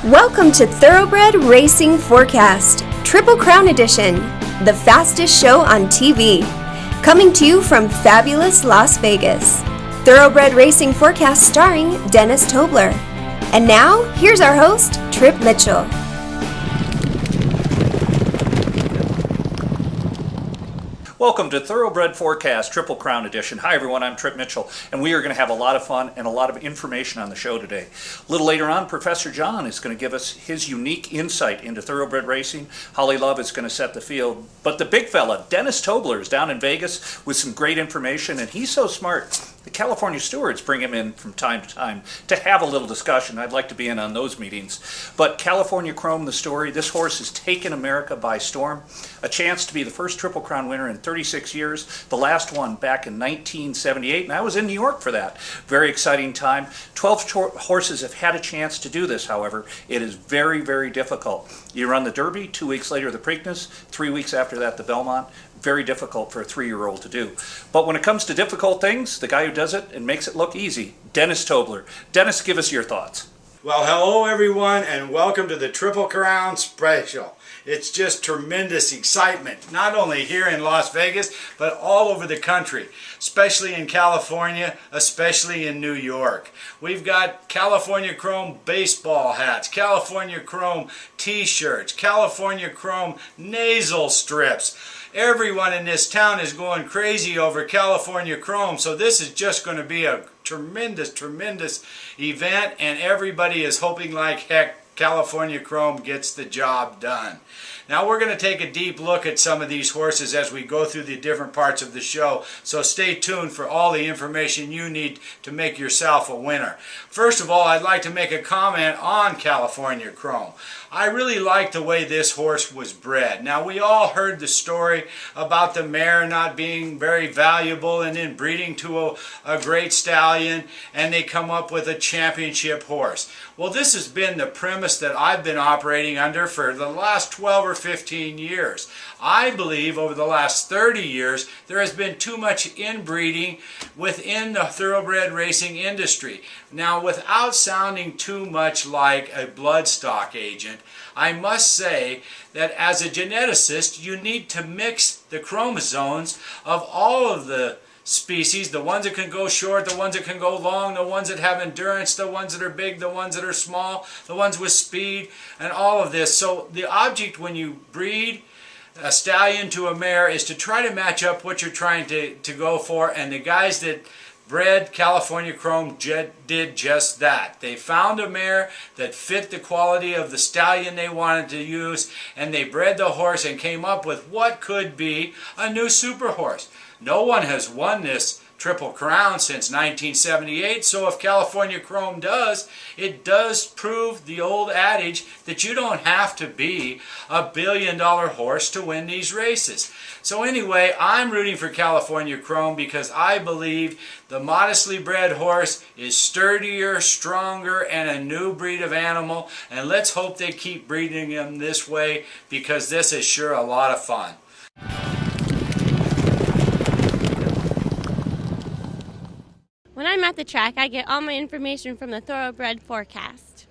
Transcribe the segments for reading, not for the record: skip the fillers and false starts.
Welcome to Thoroughbred Racing Forecast, Triple Crown Edition, the fastest show on TV. Coming to you from fabulous Las Vegas. Thoroughbred Racing Forecast starring Dennis Tobler. And now, here's our host, Trip Mitchell. Welcome to Thoroughbred Forecast, Triple Crown Edition. Hi everyone, I'm Trip Mitchell, and we are going to have a lot of fun and a lot of information on the show today. A little later on, Professor John is going to give us his unique insight into thoroughbred racing. Holly Love is going to set the field. But the big fella, Dennis Tobler, is down in Vegas with some great information, and he's so smart. The California stewards bring him in from time to time to have a little discussion. I'd like to be in on those meetings. But California Chrome, the story, this horse has taken America by storm. A chance to be the first Triple Crown winner in 36 years. The last one back in 1978, and I was in New York for that. Very exciting time. 12 horses have had a chance to do this, however. It is very, very difficult. You run the Derby, 2 weeks later the Preakness, 3 weeks after that the Belmont. Very difficult for a 3-year-old to do. But when it comes to difficult things, the guy who does it and makes it look easy, Dennis Tobler. Dennis, give us your thoughts. Well, hello everyone, and welcome to the Triple Crown Special. It's just tremendous excitement, not only here in Las Vegas, but all over the country, especially in California, especially in New York. We've got California Chrome baseball hats, California Chrome t-shirts, California Chrome nasal strips. Everyone in this town is going crazy over California Chrome, so this is just going to be a tremendous event, and everybody is hoping like heck California Chrome gets the job done. Now we're going to take a deep look at some of these horses as we go through the different parts of the show, so stay tuned for all the information you need to make yourself a winner. First of all, I'd like to make a comment on California Chrome. I really like the way this horse was bred. Now we all heard the story about the mare not being very valuable and then breeding to a great stallion, and they come up with a championship horse. Well, this has been the premise that I've been operating under for the last 12 or 15 years. I believe over the last 30 years there has been too much inbreeding within the thoroughbred racing industry. Now, without sounding too much like a bloodstock agent, I must say that as a geneticist you need to mix the chromosomes of all of the species, the ones that can go short, the ones that can go long, the ones that have endurance, the ones that are big, the ones that are small, the ones with speed, and all of this. So the object when you breed a stallion to a mare is to try to match up what you're trying to go for, and the guys that bred California Chrome did just that. They found a mare that fit the quality of the stallion they wanted to use, and they bred the horse and came up with what could be a new super horse. No one has won this Triple Crown since 1978, so if California Chrome does, it does prove the old adage that you don't have to be a billion-dollar horse to win these races. So anyway, I'm rooting for California Chrome because I believe the modestly bred horse is sturdier, stronger, and a new breed of animal, and let's hope they keep breeding them this way because this is sure a lot of fun. When I'm at the track, I get all my information from the Thoroughbred Forecast.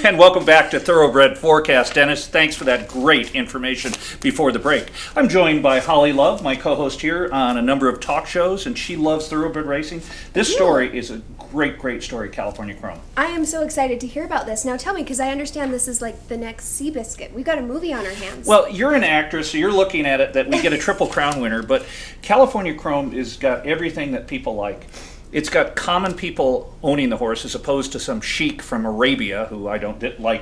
And welcome back to Thoroughbred Forecast. Dennis, thanks for that great information before the break. I'm joined by Holly Love, my co-host here on a number of talk shows, and she loves thoroughbred racing. This story is a great story, California Chrome. I am so excited to hear about this. Now tell me, because I understand this is like the next Seabiscuit. We've got a movie on our hands. Well, you're an actress, so you're looking at it that we get a Triple Crown winner, but California Chrome has got everything that people like. It's got common people owning the horse as opposed to some sheik from Arabia who I don't like.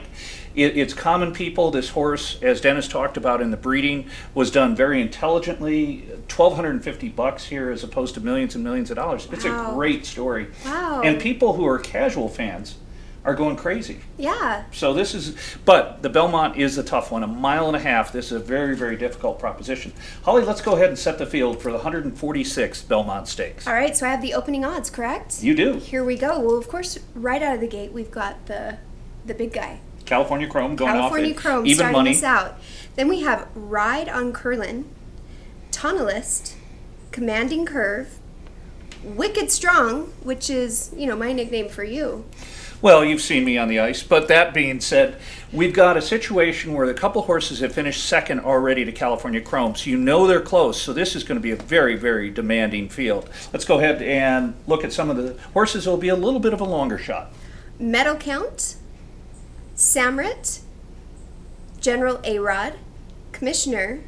It's common people. This horse, as Dennis talked about in the breeding, was done very intelligently. $1,250 here as opposed to millions and millions of dollars. It's a great story. Wow. And people who are casual fans are going crazy. Yeah. So but the Belmont is a tough one, 1.5 miles. This is a very difficult proposition. Holly, let's go ahead and set the field for the 146th Belmont Stakes. All right, so I have the opening odds, correct? You do. Here we go. Well, of course, right out of the gate, we've got the big guy. California Chrome going California off Chrome even starting money. Us out. Then we have Ride on Curlin, Tunnelist, Commanding Curve, Wicked Strong, which is, my nickname for you. Well, you've seen me on the ice, but that being said, we've got a situation where a couple horses have finished second already to California Chrome, so you know they're close, so this is going to be a very, very demanding field. Let's go ahead and look at some of the horses that will be a little bit of a longer shot. Medal Count, Samrit, General A-Rod, Commissioner,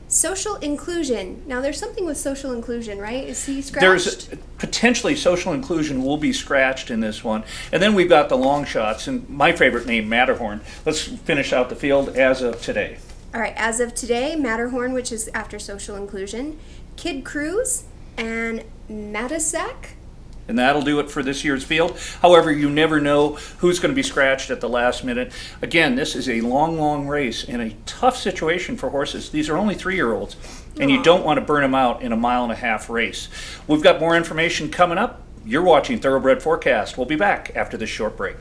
Social Inclusion. Now there's something with social inclusion, right? Is he scratched? There's potentially social inclusion will be scratched in this one. And then we've got the long shots, and my favorite name, Matterhorn. Let's finish out the field as of today. All right, as of today, Matterhorn, which is after social inclusion, Kid Cruz, and Matasak. And that'll do it for this year's field. However, you never know who's going to be scratched at the last minute. Again, this is a long, long race and a tough situation for horses. These are only 3-year-olds, and you don't want to burn them out in a 1.5-mile race. We've got more information coming up. You're watching Thoroughbred Forecast. We'll be back after this short break.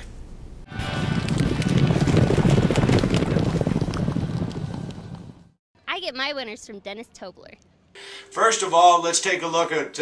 I get my winners from Dennis Tobler. First of all, let's take a look at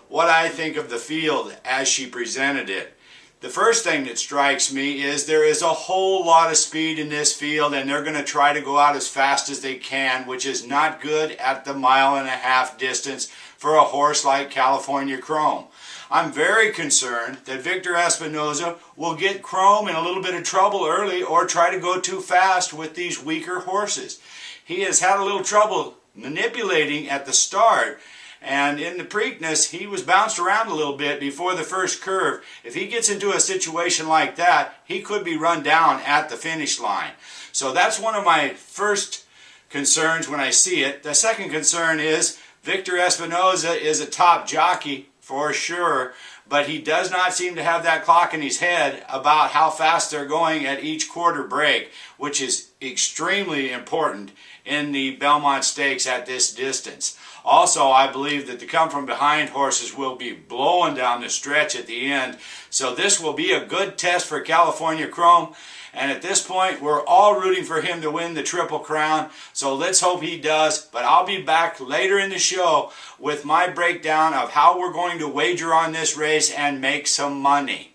what I think of the field as she presented it. The first thing that strikes me is there is a whole lot of speed in this field, and they're going to try to go out as fast as they can, which is not good at the 1.5-mile distance for a horse like California Chrome. I'm very concerned that Victor Espinoza will get Chrome in a little bit of trouble early or try to go too fast with these weaker horses. He has had a little trouble manipulating at the start, and in the Preakness he was bounced around a little bit before the first curve. If he gets into a situation like that, he could be run down at the finish line. So that's one of my first concerns when I see it. The second concern is Victor Espinoza is a top jockey for sure, but he does not seem to have that clock in his head about how fast they're going at each quarter break, which is extremely important in the Belmont Stakes at this distance. Also, I believe that the come from behind horses will be blowing down the stretch at the end, so this will be a good test for California Chrome. And at this point, we're all rooting for him to win the Triple Crown, so let's hope he does. But I'll be back later in the show with my breakdown of how we're going to wager on this race and make some money.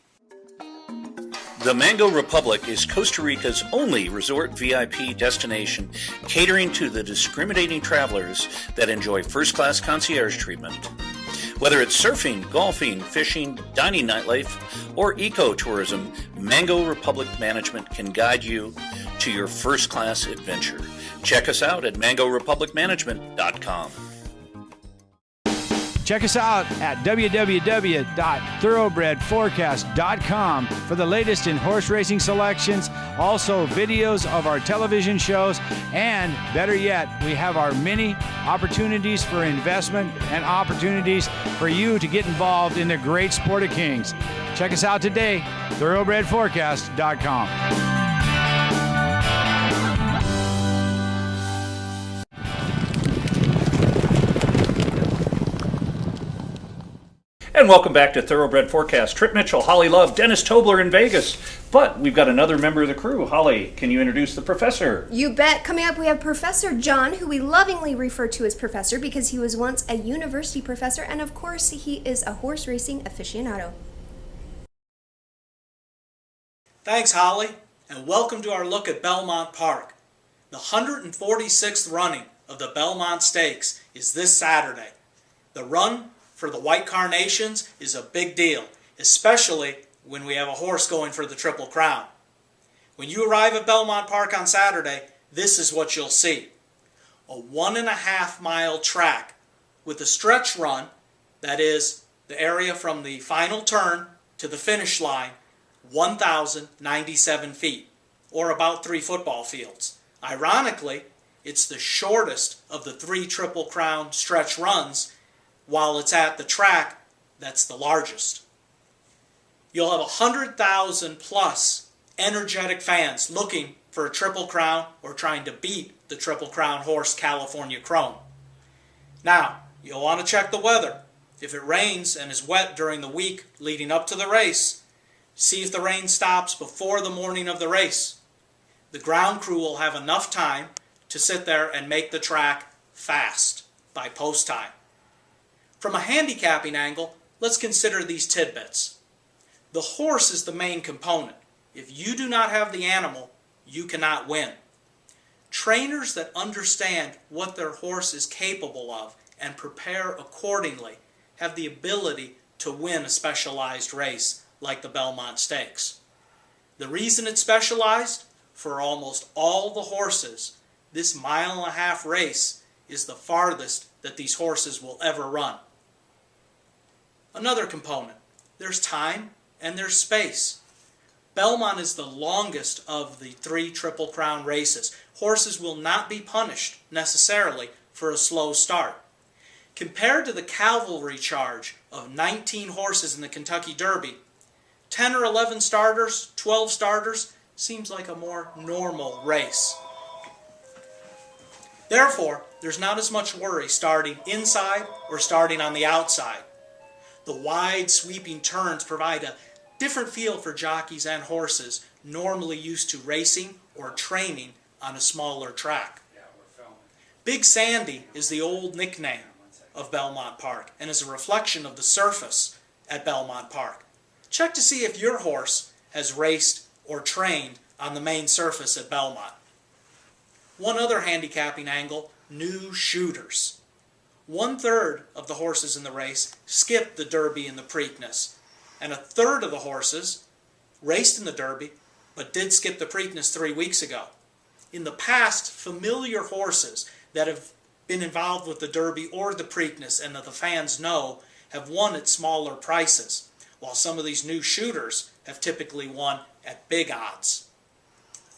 The Mango Republic is Costa Rica's only resort VIP destination, catering to the discriminating travelers that enjoy first-class concierge treatment. Whether it's surfing, golfing, fishing, dining nightlife, or ecotourism, Mango Republic Management can guide you to your first-class adventure. Check us out at mangorepublicmanagement.com. Check us out at www.thoroughbredforecast.com for the latest in horse racing selections, also videos of our television shows, and better yet, we have our many opportunities for investment and opportunities for you to get involved in the great sport of kings. Check us out today, thoroughbredforecast.com. And welcome back to Thoroughbred Forecast. Trip Mitchell, Holly Love, Dennis Tobler in Vegas. But we've got another member of the crew. Holly, can you introduce the professor? You bet. Coming up, we have Professor John, who we lovingly refer to as Professor because he was once a university professor, and of course, he is a horse racing aficionado. Thanks, Holly, and welcome to our look at Belmont Park. The 146th running of the Belmont Stakes is this Saturday. The run for the White Carnations is a big deal, especially when we have a horse going for the Triple Crown. When you arrive at Belmont Park on Saturday, this is what you'll see. A 1.5-mile track with a stretch run, that is, the area from the final turn to the finish line, 1,097 feet, or about 3 football fields. Ironically, it's the shortest of the 3 Triple Crown stretch runs, while it's at the track that's the largest. You'll have 100,000 plus energetic fans looking for a Triple Crown or trying to beat the Triple Crown horse California Chrome. Now, you'll want to check the weather. If it rains and is wet during the week leading up to the race, see if the rain stops before the morning of the race. The ground crew will have enough time to sit there and make the track fast by post time. From a handicapping angle, let's consider these tidbits. The horse is the main component. If you do not have the animal, you cannot win. Trainers that understand what their horse is capable of and prepare accordingly have the ability to win a specialized race like the Belmont Stakes. The reason it's specialized, for almost all the horses, this 1.5-mile race is the farthest that these horses will ever run. Another component, there's time and there's space. Belmont is the longest of the 3 Triple Crown races. Horses will not be punished necessarily for a slow start. Compared to the cavalry charge of 19 horses in the Kentucky Derby, 10 or 11 starters, 12 starters, seems like a more normal race. Therefore, there's not as much worry starting inside or starting on the outside. The wide sweeping turns provide a different feel for jockeys and horses normally used to racing or training on a smaller track. Big Sandy is the old nickname of Belmont Park and is a reflection of the surface at Belmont Park. Check to see if your horse has raced or trained on the main surface at Belmont. One other handicapping angle, new shooters. 1/3 of the horses in the race skipped the Derby and the Preakness, and 1/3 of the horses raced in the Derby but did skip the Preakness 3 weeks ago. In the past, familiar horses that have been involved with the Derby or the Preakness and that the fans know have won at smaller prices, while some of these new shooters have typically won at big odds.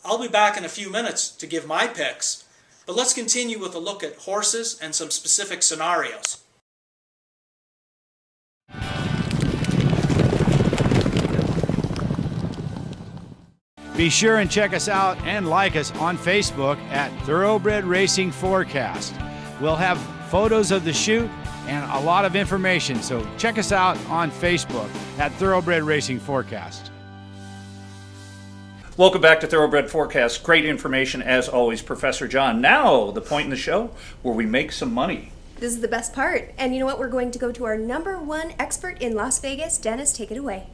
I'll be back in a few minutes to give my picks, but let's continue with a look at horses and some specific scenarios. Be sure and check us out and like us on Facebook at Thoroughbred Racing Forecast. We'll have photos of the shoot and a lot of information, so check us out on Facebook at Thoroughbred Racing Forecast. Welcome back to Thoroughbred Forecast. Great information as always, Professor John. Now, the point in the show where we make some money. This is the best part. And you know what? We're going to go to our #1 expert in Las Vegas. Dennis, take it away.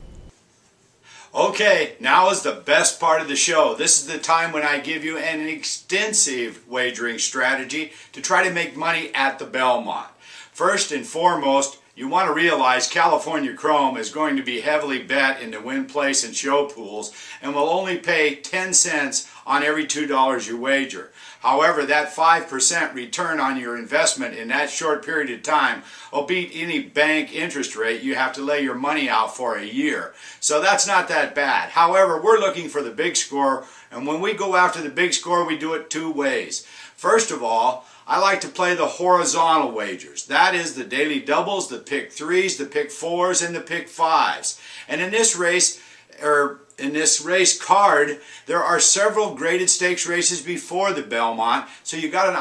Okay, now is the best part of the show. This is the time when I give you an extensive wagering strategy to try to make money at the Belmont. First and foremost, you want to realize California Chrome is going to be heavily bet in the win, place, and show pools and will only pay 10 cents on every $2 you wager. However, that 5% return on your investment in that short period of time will beat any bank interest rate you have to lay your money out for a year. So that's not that bad. However, we're looking for the big score, and when we go after the big score, we do it 2 ways. First of all, I like to play the horizontal wagers. That is the daily doubles, the pick 3s, the pick 4s, and the pick 5s. And in this race, in this race card, there are several graded stakes races before the Belmont, so you have an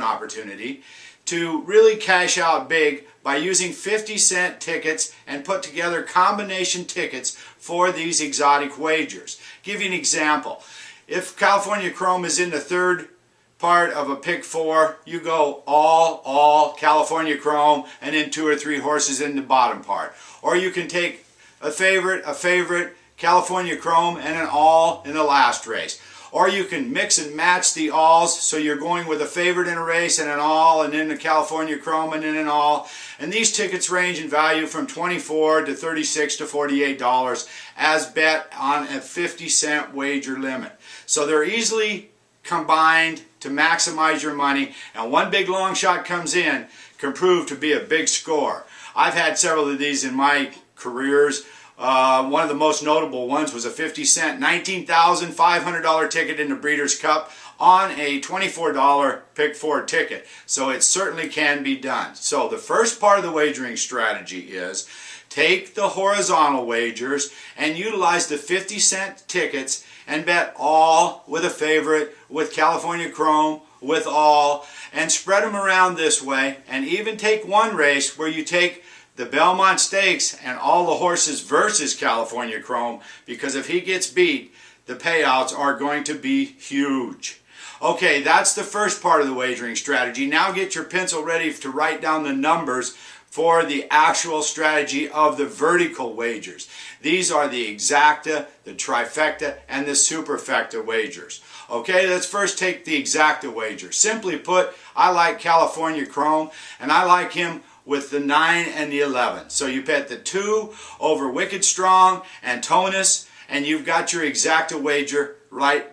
opportunity to really cash out big by using 50-cent tickets and put together combination tickets for these exotic wagers. Give you an example. If California Chrome is in the 3rd part of a pick 4, you go all California Chrome and then 2 or 3 horses in the bottom part. Or you can take a favorite, California Chrome, and an all in the last race. Or you can mix and match the alls, so you're going with a favorite in a race and an all, and then the California Chrome and then an all. And these tickets range in value from $24 to $36 to $48 as bet on a 50-cent wager limit. So they're easily combined to maximize your money, and one big long shot comes in can prove to be a big score. I've had several of these in my careers. One of the most notable ones was a 50-cent $19,500 ticket in the Breeders' Cup on a $24 pick 4 ticket. So it certainly can be done. So the first part of the wagering strategy is take the horizontal wagers and utilize the 50-cent tickets and bet all with a favorite, with California Chrome, with all, and spread them around this way. And even take one race where you take the Belmont Stakes and all the horses versus California Chrome, because if he gets beat, the payouts are going to be huge. Okay, that's the first part of the wagering strategy. Now get your pencil ready to write down the numbers for the actual strategy of the vertical wagers. These are the exacta, the trifecta, and the superfecta wagers. Okay, let's first take the exacta wager. Simply put, I like California Chrome, and I like him with the 9 and the 11. So you bet the 2 over Wicked Strong and Tonus, and you've got your exacta wager right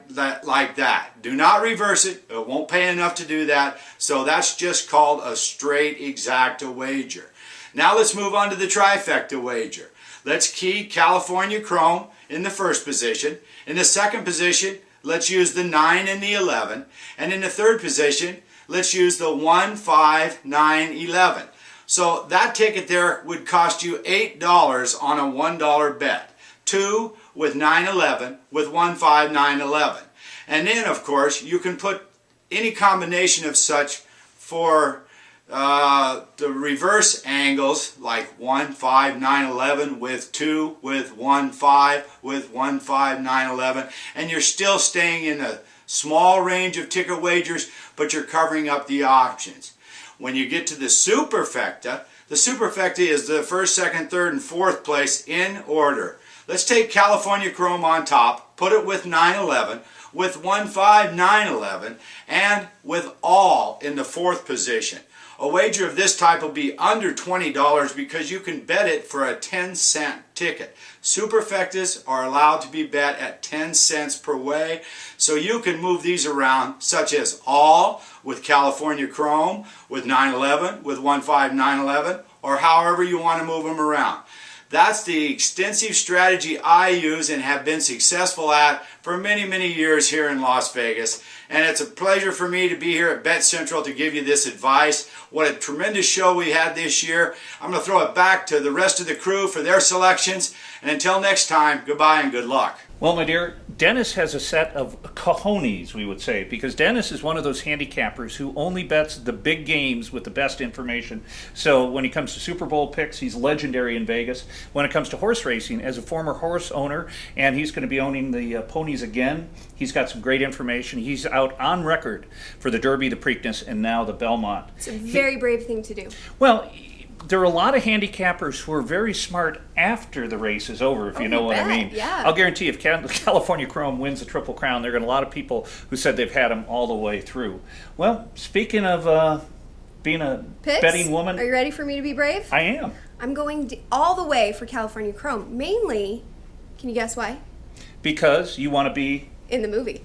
like that. Do not reverse it. It won't pay enough to do that. So that's just called a straight exacta wager. Now let's move on to the trifecta wager. Let's key California Chrome in the first position. In the second position, let's use the 9 and the 11. And in the third position, let's use the 1, 5, 9, 11. So that ticket there would cost you $8 on a $1 bet. 2 with 9-11 with 1-5 9-11. And then of course you can put any combination of such for the reverse angles like 1-5 9-11 with 2 with 1-5 with 1-5 9-11, and you're still staying in a small range of ticket wagers, but you're covering up the options. When you get to the superfecta is the first, second, third, and fourth place in order. Let's take California Chrome on top, put it with 9-11, with 1-5 9-11, and with all in the fourth position. A wager of this type will be under $20 because you can bet it for a 10-cent ticket. Superfectas are allowed to be bet at 10 cents per way, so you can move these around, such as all with California Chrome, with 9-11, with 1-5 9-11, or however you want to move them around. That's the extensive strategy I use and have been successful at for many, many years here in Las Vegas. And it's a pleasure for me to be here at Bet Central to give you this advice. What a tremendous show we had this year. I'm going to throw it back to the rest of the crew for their selections. And until next time, goodbye and good luck. Well, my dear, Dennis has a set of cojones, we would say, because Dennis is one of those handicappers who only bets the big games with the best information. So when it comes to Super Bowl picks, he's legendary in Vegas. When it comes to horse racing, as a former horse owner, and he's going to be owning the ponies again, he's got some great information. He's out on record for the Derby, the Preakness, and now the Belmont. It's a very brave thing to do. Well, there are a lot of handicappers who are very smart after the race is over, if you know what I mean. Yeah. I'll guarantee if California Chrome wins the Triple Crown, there are going to be a lot of people who said they've had him all the way through. Well, speaking of being a Picks? betting woman, Are you ready for me to be brave? I am. I'm going all the way for California Chrome. Mainly, can you guess why? Because you want to be In the movie.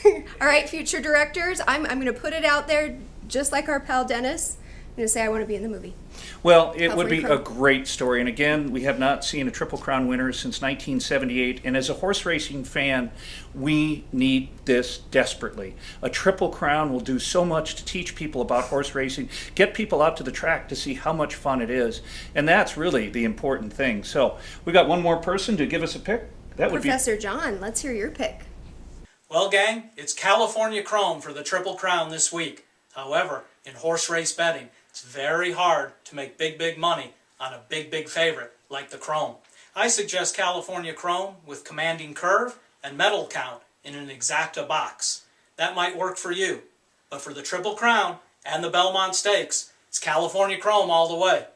All right, future directors, I'm going to put it out there just like our pal Dennis. I'm going to say I want to be in the movie. Well, it would be California a Chrome. great story. And again, we have not seen a Triple Crown winner since 1978. And as a horse racing fan, we need this desperately. A Triple Crown will do so much to teach people about horse racing, get people out to the track to see how much fun it is. And that's really the important thing. So we got one more person to give us a pick. That would Professor John, let's hear your pick. Well, gang, it's California Chrome for the Triple Crown this week. However, in horse race betting, it's very hard to make big money on a big favorite like the Chrome. I suggest California Chrome with commanding curve and medal count in an exacta box. That might work for you. But for the Triple Crown and the Belmont Stakes, it's California Chrome all the way.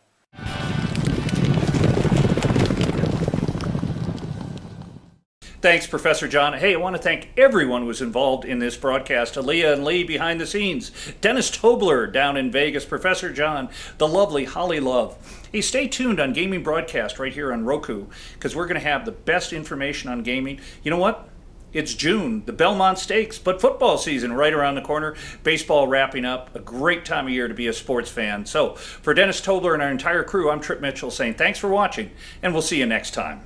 Thanks, Professor John. Hey, I want to thank everyone who was involved in this broadcast. Aaliyah and Lee behind the scenes, Dennis Tobler down in Vegas, Professor John, the lovely Holly Love. Hey, stay tuned on Gaming Broadcast right here on Roku, because we're going to have the best information on gaming. You know what? It's June, the Belmont Stakes, but football season right around the corner. Baseball wrapping up. A great time of year to be a sports fan. So for Dennis Tobler and our entire crew, I'm Trip Mitchell saying thanks for watching, and we'll see you next time.